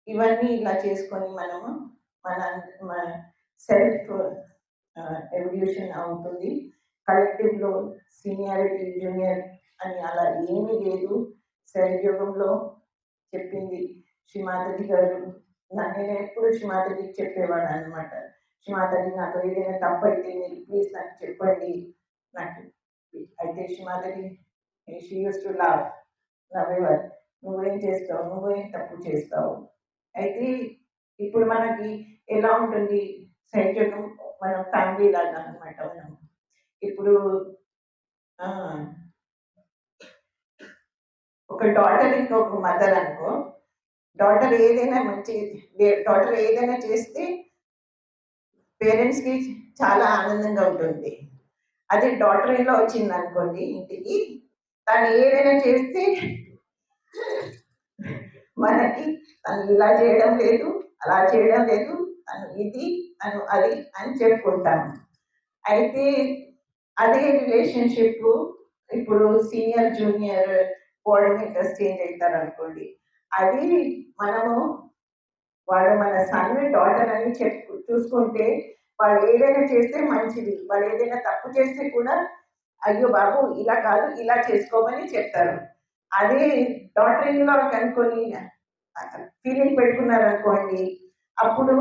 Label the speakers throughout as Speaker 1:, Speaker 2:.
Speaker 1: ఇవన్నీ ఇలా చేసుకొని మనము మన మన సెల్ఫ్ ఎవల్యూషన్ అవుతుంది. కలెక్టివ్‌లో సీనియారిటీ, జూనియర్ అని అలా ఏమీ లేదు. శైలయోగంలో చెప్పింది శ్రీమాతాజీ గారు. నేనెప్పుడు శ్రీమాతాజీకి చెప్పేవాడనమాట. శ్రీమాతాజీ నాతో ఏదైనా తప్పైతే మీరు ప్లీజ్ నాకు చెప్పండి. నాకు అయితే Shri Mataji she used to laugh. నవ్వేవారు. నువ్వేం చేస్తావు? నువ్వేం తప్పు చేస్తావు? అయితే ఇప్పుడు మనకి ఎలా ఉంటుంది శైలయోగం మన ఫ్యామిలీ లాగా అనమాట మనం. ఇప్పుడు ఒక డాటర్ ఇంకొక మదర్ అనుకో. డాటర్ ఏదైనా చేస్తే పేరెంట్స్‌కి చాలా ఆనందంగా ఉంటుంది. అదే డాటర్ ఇన్ లా వచ్చిందనుకోండి ఇంటికి, తను ఏదైనా చేస్తే మనకి తను ఇలా చేయడం లేదు, అలా చేయడం లేదు, తను ఇది, తను అది అని చెప్పుకుంటాము. అయితే అదే రిలేషన్‌షిప్ ఇప్పుడు సీనియర్, జూనియర్ కోఆర్డినేటర్స్ చేంజ్ అయితారనుకోండి. అది మనము వాళ్ళు మన సన్, డాటర్ అని చూసుకుంటే వాళ్ళు ఏదైనా చేస్తే మంచిది. వాళ్ళు ఏదైనా తప్పు చేస్తే కూడా అయ్యో బాబు! ఇలా కాదు, ఇలా చేసుకోమని చెప్తారు. అదే డాటర్ ఇన్ లా కనుకొని ఫీలింగ్ పెట్టుకున్నారనుకోండి, అప్పుడు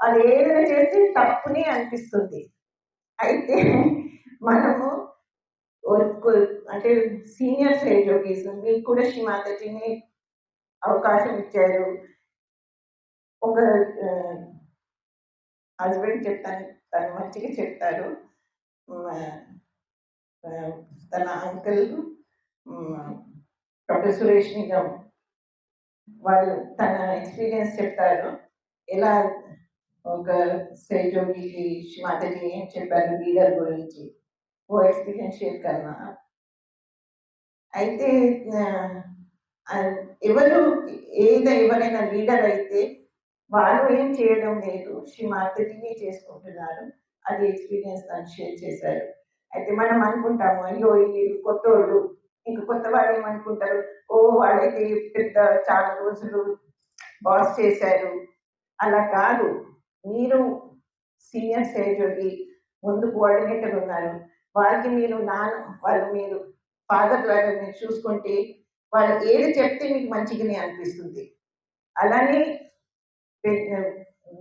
Speaker 1: వాళ్ళు ఏదైనా చేస్తే తప్పుని అనిపిస్తుంది. అయితే మనము అంటే సీనియర్ సైకోలోజిస్ట్ మీకు కూడా శ్రీమాతాజీని అవకాశం ఇచ్చారు. ఒక హస్బెండ్ చెప్తాను, తను మంచిగా చెప్తారు. తన అంకుల్ డాక్టర్ సురేష్ నిగం వాళ్ళు తన ఎక్స్పీరియన్స్ చెప్తారు. ఎలా ఒక సైకోలోజికి శ్రీమాతాజీ ఏం చెప్పారు లీడర్ గురించి. ఓ ఎక్స్పీరియన్స్ షేర్ కర్నా. అయితే ఎవరైనా లీడర్ అయితే వాళ్ళు ఏం చేయడం లేదు. శ్రీమాతాజీనే చేసుకుంటున్నారు. అది ఎక్స్పీరియన్స్ తను షేర్ చేశారు. అయితే మనం అనుకుంటాము అయ్యో! వీళ్ళు కొత్తోళ్ళు. ఇంక కొత్త వాళ్ళు ఏమనుకుంటారు, ఓహ్! వాళ్ళైతే పెద్ద చాలా రోజులు బాస్ చేశారు. అలా కాదు. మీరు సీనియర్ సైకోలోజి ముందు కోఆర్డినేటర్ ఉన్నారు. వాళ్ళు మీరు ఫాదర్ లాగా మీరు చూసుకుంటే, వాళ్ళు ఏది చెప్తే మీకు మంచిగానే అనిపిస్తుంది. అలానే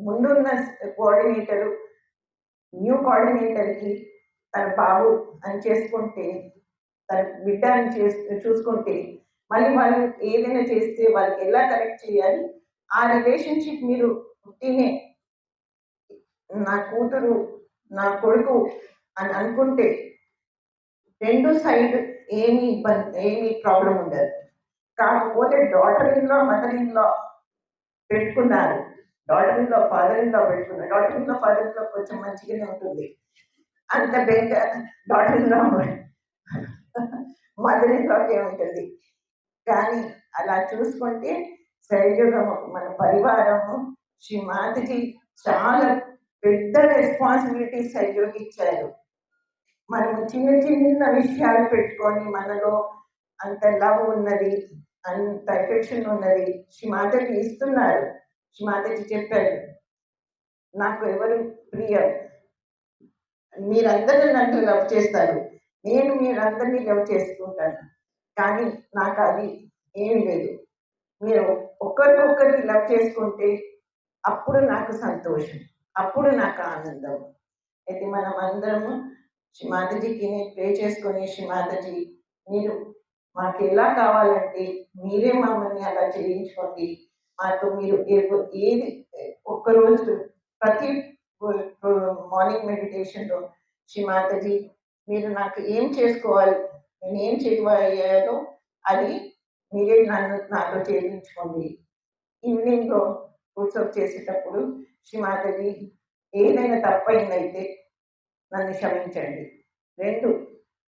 Speaker 1: ముందున్న కోఆర్డినేటరు న్యూ కోఆర్డినేటర్‌కి తన బాబు అని చేసుకుంటే, తన బిడ్డ అని చూసుకుంటే, మళ్ళీ వాళ్ళు ఏదైనా చేస్తే వాళ్ళకి ఎలా కరెక్ట్ చేయాలి, ఆ రిలేషన్‌షిప్ మీరు ఉట్టినే నా కూతురు, నా కొడుకు అని అనుకుంటే 2 సైడ్ ఏమి ప్రాబ్లమ్ ఉండదు. కాకపోతే daughter in law, mother in law పెట్టుకున్నారు. Daughter in law, father in law పెట్టుకున్నారు. Daughter in law, father in law కొంచెం మంచిగానే ఉంటుంది. అంత బెంగ daughter in law, mother in లాకే ఉంటుంది. కానీ అలా చూసుకుంటే శైలయోగము మన పరివారము శ్రీమాతాజీ చాలా పెద్ద రెస్పాన్సిబిలిటీ శైలయోగికి ఇచ్చారు. మనం చిన్న చిన్న విషయాలు పెట్టుకొని మనలో అంత లవ్ ఉన్నది, అంత ఎఫెక్షన్ ఉన్నది శ్రీమాతాజీ ఇస్తున్నారు. శ్రీమాతాజీ చెప్పారు, నాకు ఎవరు ప్రియం, మీరందరూ నన్ను లవ్ చేస్తారు, నేను మీరందరినీ లవ్ చేసుకుంటాను. కానీ నాకు అది ఏమి లేదు. మీరు ఒకరికొకరికి లవ్ చేసుకుంటే అప్పుడు నాకు సంతోషం, అప్పుడు నాకు ఆనందం. అయితే మనం అందరము శ్రీమాతాజీకి ప్రే చేసుకొని, శ్రీమాతాజీ మీరు మాకు ఎలా కావాలంటే మీరే మమ్మల్ని అలా చేయించుకోండి. మాతో మీరు ఏది ఒక్కరోజు ప్రతి మార్నింగ్ మెడిటేషన్‌లో శ్రీమాతాజీ మీరు నాకు ఏం చేసుకోవాలి, నేనేం చేయగలిగానో అది మీరే నాతో చేయించుకోండి. ఈవినింగ్‌లో పుషప్ చేసేటప్పుడు శ్రీమాతాజీ ఏదైనా తప్పయిందైతే నన్ను క్షమించండి. 2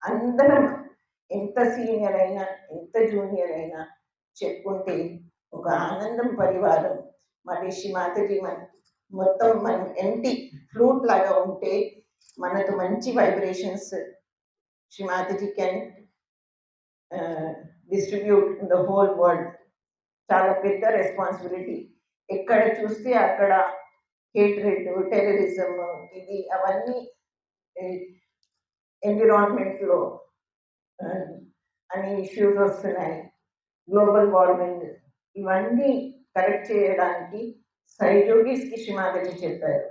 Speaker 1: అందరం ఎంత సీనియర్ అయినా, ఎంత జూనియర్ అయినా చెప్పుకుంటే ఒక ఆనందం పరివారం. మరి శ్రీమాతాజీ మొత్తం మనం ఎంప్టీ ఫ్లూట్ లాగా ఉంటే మనకు మంచి vibrations Shri Mataji can distribute in the whole world. చాలా పెద్ద రెస్పాన్సిబిలిటీ. ఎక్కడ చూస్తే అక్కడ హేట్రెడ్, టెర్రరిజం, ఇది అవన్నీ ఎన్విరాన్మెంట్లో అన్ని ఇష్యూస్ వస్తున్నాయి. గ్లోబల్ వార్మింగ్ ఇవన్నీ కరెక్ట్ చేయడానికి సైజోగిస్కి శ్రీమాదేవి చెప్పారు,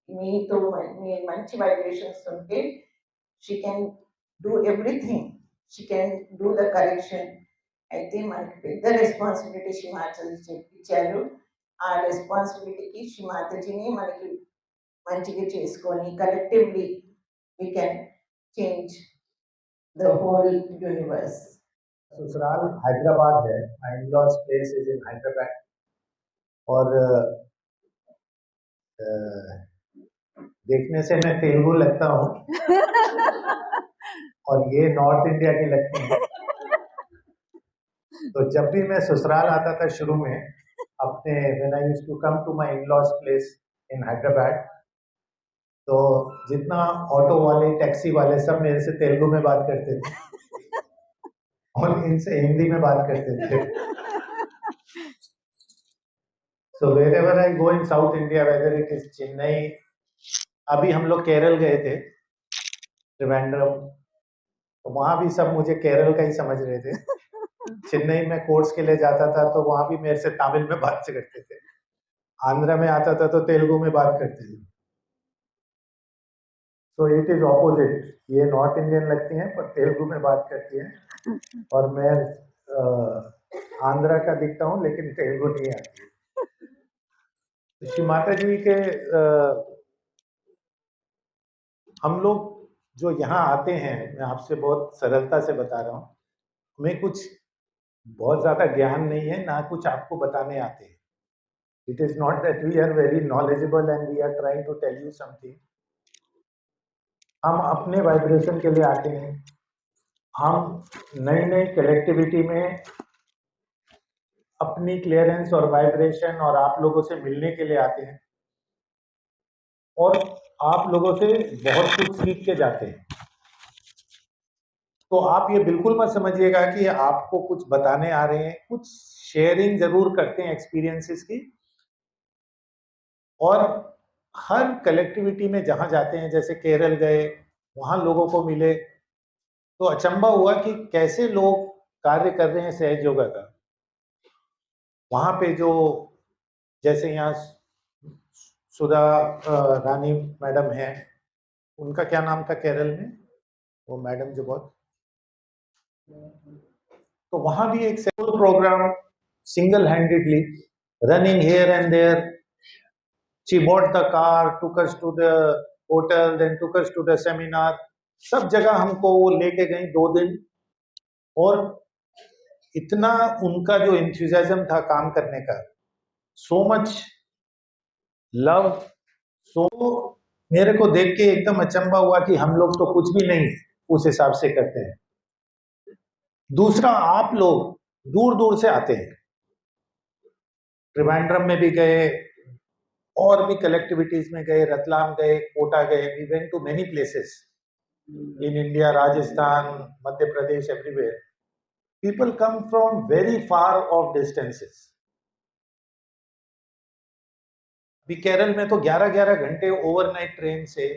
Speaker 1: మీతో మీ మంచి వైబ్రేషన్స్ ఉంటే she can do everything, she can do the correction. అయితే మనకి పెద్ద రెస్పాన్సిబిలిటీ శ్రీమాతజీ ఇచ్చారు. ఆ రెస్పాన్సిబిలిటీకి శ్రీమాతజీని మనకి మంచిగా చేసుకొని collectively we can change the whole universe.
Speaker 2: ससुराल हैदराबाद है, my in-laws place is in Hyderabad और देखने से मैं तेलुगु लगता हूँ और ये नॉर्थ इंडिया की लगती है। तो जब भी मैं ससुराल आता था शुरू में अपने, when I used to come to my in-laws place in Hyderabad, तो जितना ऑटो वाले, टैक्सी वाले सब मेरे से तेलुगु में बात करते थे और इनसे हिंदी में बात करते थे। So wherever I go in South India, whether it is Chennai, अभी हम लोग केरल गए थे, त्रिवेंद्रम, तो वहाँ भी सब मुझे केरल का ही समझ रहे थे। चेन्नई में कोर्स के लिए जाता था तो वहाँ भी मेरे से तमिल में बात करते थे, आंध्रा में आता था तो तेलुगु में बात करते थे। सो इट इज ऑपोजिट, ये नॉर्थ इंडियन लगती हैं पर तेलुगु में बात करती हैं और मैं आंध्रा का दिखता हूँ लेकिन तेलुगु नहीं आती। श्री माता जी के हम लोग जो यहाँ आते हैं, मैं आपसे बहुत सरलता से बता रहा हूँ, हमें कुछ बहुत ज़्यादा ज्ञान नहीं है, ना कुछ आपको बताने आते हैं। It is not that we are very knowledgeable and we are trying to tell you something. हम अपने वाइब्रेशन के लिए आते हैं, हम नई नई कलेक्टिविटी में अपनी क्लियरेंस और वाइब्रेशन और आप लोगों से मिलने के लिए आते हैं और आप लोगों से बहुत कुछ सीख के जाते हैं। तो आप ये बिल्कुल मत समझिएगा कि आपको कुछ बताने आ रहे हैं, कुछ शेयरिंग जरूर करते हैं एक्सपीरियंसेस की। और हर कलेक्टिविटी में जहां जाते हैं, जैसे केरल गए, वहां लोगों को मिले तो अचंभा हुआ कि कैसे लोग कार्य कर रहे हैं सहज योगा का। वहां पे जो, जैसे यहाँ सुधा रानी मैडम है, उनका क्या नाम था केरल में, वो मैडम जो बहुत, तो वहां भी एक sale programme single handedly running here and there, she bought the car, took us to the hotel, then took us to the seminar, सब जगह हमको वो लेके गई 2 दिन। और इतना उनका जो एंथुसियाज्म था काम करने का, सो मच लव, सो मेरे को देख के एकदम अचंभा हुआ कि हम लोग तो कुछ भी नहीं उस हिसाब से करते हैं। दूसरा, आप लोग दूर दूर से आते हैं, त्रिवेंद्रम में भी गए और भी कलेक्टिविटीज में गए, रतलाम गए, कोटा गए, we went to many places in India, Rajasthan, Madhya Pradesh, everywhere. People come from very far off distances. भी केरल में तो 11-11 घंटे ओवरनाइट ट्रेन से,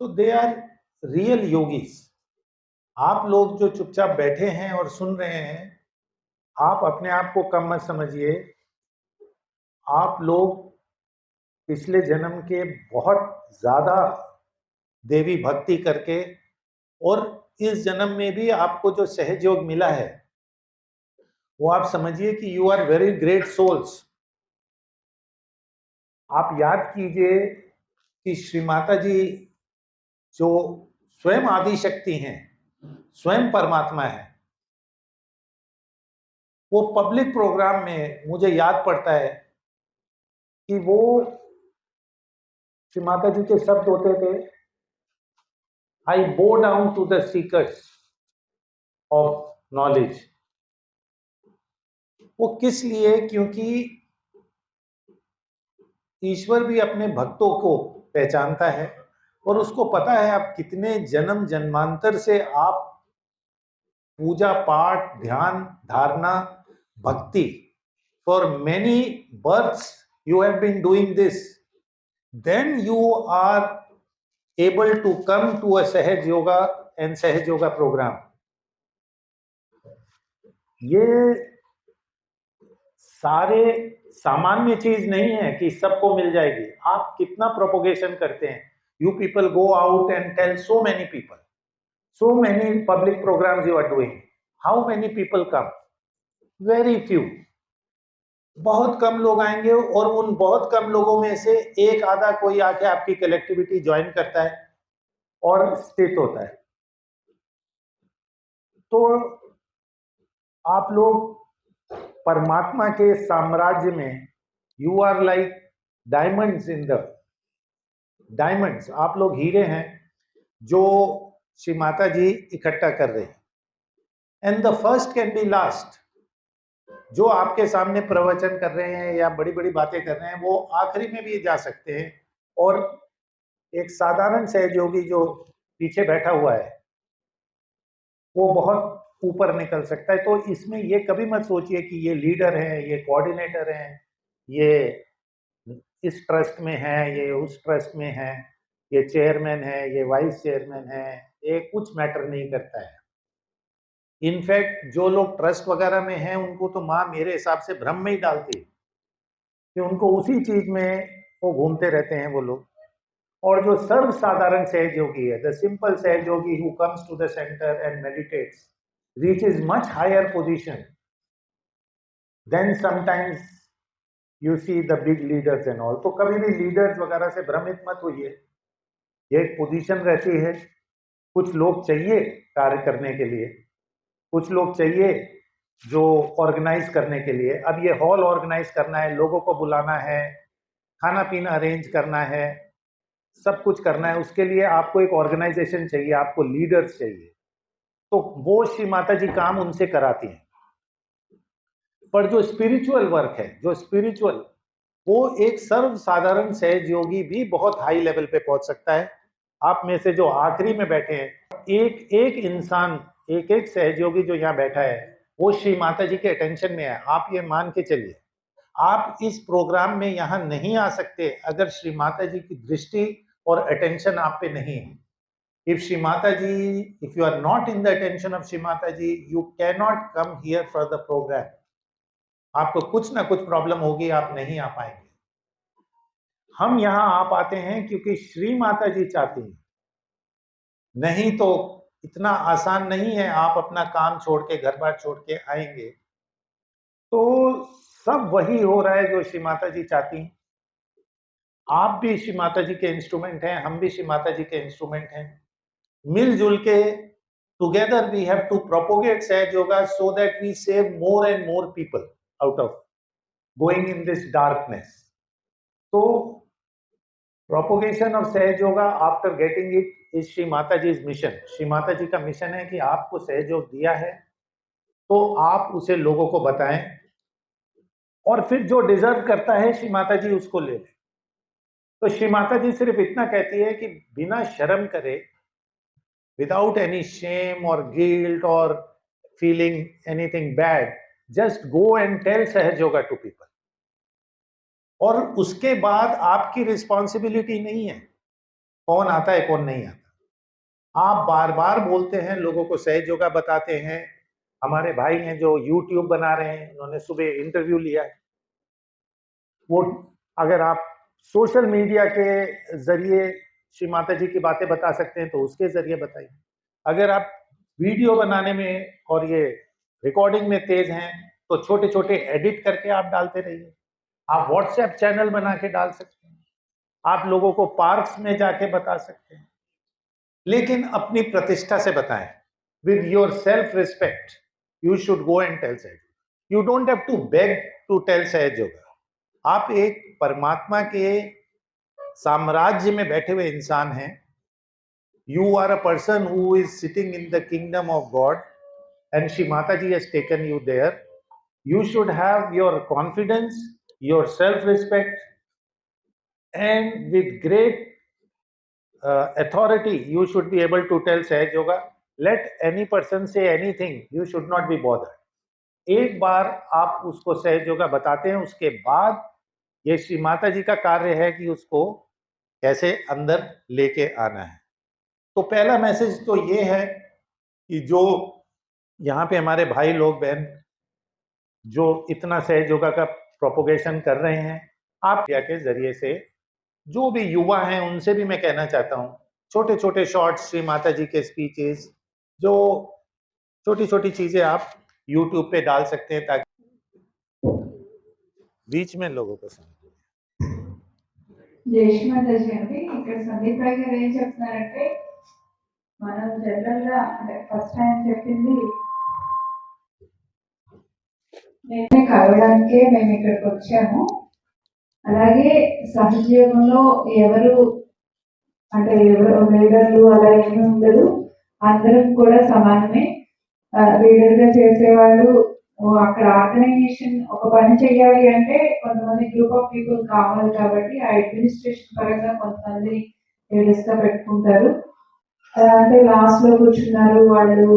Speaker 2: तो दे आर रियल योगीज। आप लोग जो चुपचाप बैठे हैं और सुन रहे हैं, आप अपने आप को कम मत समझिए। आप लोग पिछले जन्म के बहुत ज्यादा देवी भक्ति करके, और इस जन्म में भी आपको जो सहयोग मिला है, वो आप समझिए कि you are very great souls. आप याद कीजिए कि श्री माता जी जो स्वयं आदि शक्ति हैं, स्वयं परमात्मा है, वो पब्लिक प्रोग्राम में मुझे याद पड़ता है कि वो श्री माता जी के शब्द होते थे, I bow down to the seekers of knowledge. वो किस लिए? क्योंकि ईश्वर भी अपने भक्तों को पहचानता है और उसको पता है आप कितने जन्म जन्मांतर से आप पूजा पाठ, ध्यान, धारणा, भक्ति for many births you have been doing this, then you are able to come to a Sahaj Yoga and Sahaj Yoga program. ये सारे सामान्य चीज नहीं है कि सबको मिल जाएगी. आप कितना प्रोपोगेशन करते हैं. You people go out and tell so many people, so many public programs you are doing. How many people come? Very few. बहुत कम लोग आएंगे और उन बहुत कम लोगों में से एक आधा कोई आके आपकी कलेक्टिविटी ज्वाइन करता है और स्थित होता है. तो आप लोग परमात्मा के साम्राज्य में, you are like diamonds in the diamonds. आप लोग हीरे हैं जो श्री माता जी इकट्ठा कर रहे हैं. And the first can be last. जो आपके सामने प्रवचन कर रहे हैं या बड़ी बड़ी बातें कर रहे हैं, वो आखिरी में भी जा सकते हैं. और एक साधारण सहयोगी जो पीछे बैठा हुआ है वो बहुत ऊपर निकल सकता है. तो इसमें ये कभी मत सोचिए कि ये लीडर है, ये कोऑर्डिनेटर है, ये इस ट्रस्ट में है, ये उस ट्रस्ट में है, ये चेयरमैन है, ये वाइस चेयरमैन है. ये कुछ मैटर नहीं करता है. इनफैक्ट जो लोग ट्रस्ट वगैरह में हैं उनको तो माँ मेरे हिसाब से भ्रम में ही डालती है कि उनको उसी चीज में वो घूमते रहते हैं वो लोग. और जो सर्वसाधारण सहयोगी है, द सिंपल सहयोगी who comes to the centre and meditates reaches much higher position then sometimes you see the big leaders and all. तो कभी भी लीडर्स वगैरह से भ्रमित मत होइए. ये एक पोजीशन रहती है. कुछ लोग चाहिए कार्य करने के लिए, कुछ लोग चाहिए जो ऑर्गेनाइज करने के लिए. अब ये हॉल ऑर्गेनाइज करना है, लोगों को बुलाना है, खाना पीना अरेंज करना है, सब कुछ करना है. उसके लिए आपको एक ऑर्गेनाइजेशन चाहिए, आपको लीडर्स चाहिए. तो वो श्री माता जी काम उनसे कराती हैं. पर जो स्पिरिचुअल वर्क है, जो स्पिरिचुअल, वो एक सर्वसाधारण सहयोगी भी बहुत हाई लेवल पे पहुंच सकता है. आप में से जो आखिरी में बैठे हैं, एक एक इंसान, एक एक सहयोगी जो यहाँ बैठा है, वो श्री माता जी के अटेंशन में है. आप ये मान के चलिए, आप इस प्रोग्राम में यहाँ नहीं आ सकते अगर श्री माता जी की दृष्टि और अटेंशन आप पे नहीं है. If Shri Mataji, if you are not in the attention of Shri Mataji, you cannot come here for the program. आपको कुछ ना कुछ प्रॉब्लम होगी, आप नहीं आ पाएंगे. हम यहाँ आ पाते हैं क्योंकि श्री माता जी चाहती हैं. नहीं तो इतना आसान नहीं है आप अपना काम छोड़ के, घर बार छोड़ के आएंगे. तो सब वही हो रहा है जो श्री माता जी चाहती हैं. आप भी श्री माता जी के इंस्ट्रूमेंट हैं, हम भी श्री माता जी के इंस्ट्रूमेंट हैं. मिलजुल के together we have to propagate Sahaj Yoga so that we save more and more people out of going in this darkness. So propagation of Sahaj Yoga after getting it is Shri Mataji's mission. Shri Mataji का mission है कि आपको सहज योग दिया है तो आप उसे लोगों को बताएं और फिर जो डिजर्व करता है श्री माता जी उसको ले लें. तो श्री माता जी सिर्फ इतना कहती है कि बिना शर्म करे, without any shame or guilt or feeling anything bad, just go and tell Sahaj Yoga to people. और उसके बाद आपकी रिस्पॉन्सिबिलिटी नहीं है कौन आता है कौन नहीं आता. आप बार बार बोलते हैं, लोगों को सहज योगा बताते हैं. हमारे भाई हैं जो YouTube बना रहे हैं, उन्होंने सुबह इंटरव्यू लिया है. वो अगर आप सोशल मीडिया के जरिए श्री माता जी की बातें बता सकते हैं तो उसके जरिए बताइए. अगर आप वीडियो बनाने में और ये रिकॉर्डिंग में तेज हैं तो छोटे छोटे एडिट करके आप डालते रहिए. आप व्हाट्सएप चैनल बना के डाल सकते हैं. आप लोगों को पार्क्स में जाके बता सकते हैं. लेकिन अपनी प्रतिष्ठा से बताएं. With your self respect you should go and tell Sahaj. You don't have to beg to tell Sahaj Yoga. आप एक परमात्मा के साम्राज्य में बैठे हुए इंसान हैं. You are a person who is sitting in the kingdom of God and Shri Mataji has taken you there. You should have your confidence, your self-respect, and with great authority you should be able to tell Sahaj Yoga. Let any person say anything, you should not be bothered. एक बार आप उसको सहज योगा बताते हैं, उसके बाद ये श्री माता जी का कार्य है कि उसको कैसे अंदर लेके आना है। तो पहला मैसेज तो ये है कि जो यहाँ पे हमारे भाई लोग बहन जो इतना सहज योगा का प्रोपोगेशन कर रहे हैं, आप के जरिए से जो भी युवा हैं उनसे भी मैं कहना चाहता हूँ, छोटे छोटे शॉर्ट्स श्री माता जी के स्पीचेस, जो छोटी छोटी चीजें आप यूट्यूब पे डाल सकते हैं ताकि बीच में लोगों को समझ।
Speaker 3: జయశ్మాతాజీ అండి ఇక్కడ సందీప్ రాయ్ గారు ఏం చెప్తున్నారంటే మనం జనరల్ గా అంటే ఫస్ట్ టైం చెప్పింది నేనే కలవడానికే మేము ఇక్కడికి వచ్చాము. అలాగే సహజీవనంలో ఎవరు అంటే ఎవరు లీడర్లు అలా ఏమీ ఉండదు, అందరం కూడా సమానమే. లీడర్ గా చేసేవాళ్ళు అక్కడ ఆర్గనైజేషన్ ఒక పని చేయాలి అంటే కొంతమంది గ్రూప్ ఆఫ్ పీపుల్ కావాలి కాబట్టి ఆ అడ్మినిస్ట్రేషన్ పరంగా కొంతమంది లీడర్స్ గా పెట్టుకుంటారు. అంటే లాస్ట్ లో కూర్చున్నారు వాళ్ళు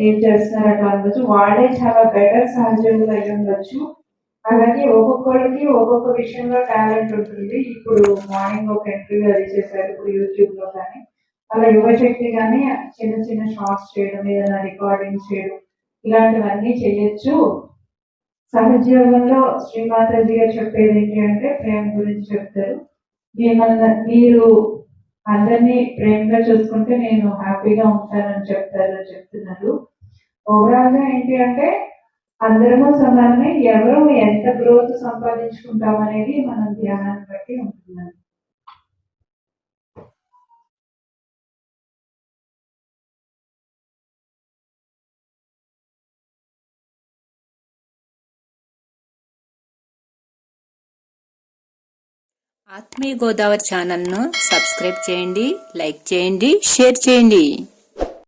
Speaker 3: ఏం చేస్తున్నారు అట్లా ఉండొచ్చు, వాళ్ళే చాలా బెటర్ సహజంగా అయి ఉండొచ్చు. అలాగే ఒక్కొక్కరికి ఒక్కొక్క విషయంలో టాలెంట్ ఉంటుంది. ఇప్పుడు మార్నింగ్ ఒక ఇంటర్వ్యూ అది చేశారు, ఇప్పుడు యూట్యూబ్ లో కానీ అలా యువశక్తి కానీ చిన్న చిన్న షార్ట్స్ చేయడం, ఏదైనా రికార్డింగ్ చేయడం, ఇలాంటివన్నీ చేయొచ్చు. సహజీవనంలో శ్రీమాతాజీ గారు చెప్పేది ఏంటి అంటే ప్రేమ గురించి చెప్తారు. మీరు అందరినీ ప్రేమగా చూసుకుంటే నేను హ్యాపీగా ఉంటానని చెప్తున్నారు. ఓవరాల్ గా ఏంటి అంటే అందరము సమానమే, ఎవరు ఎంత గ్రోత్ సంపాదించుకుంటాం అనేది మన ధ్యానాన్ని బట్టి ఉంటుంది.
Speaker 4: ఆత్మీయ గోదావరి ఛానల్ను సబ్స్క్రైబ్ చేయండి, లైక్ చేయండి, షేర్ చేయండి.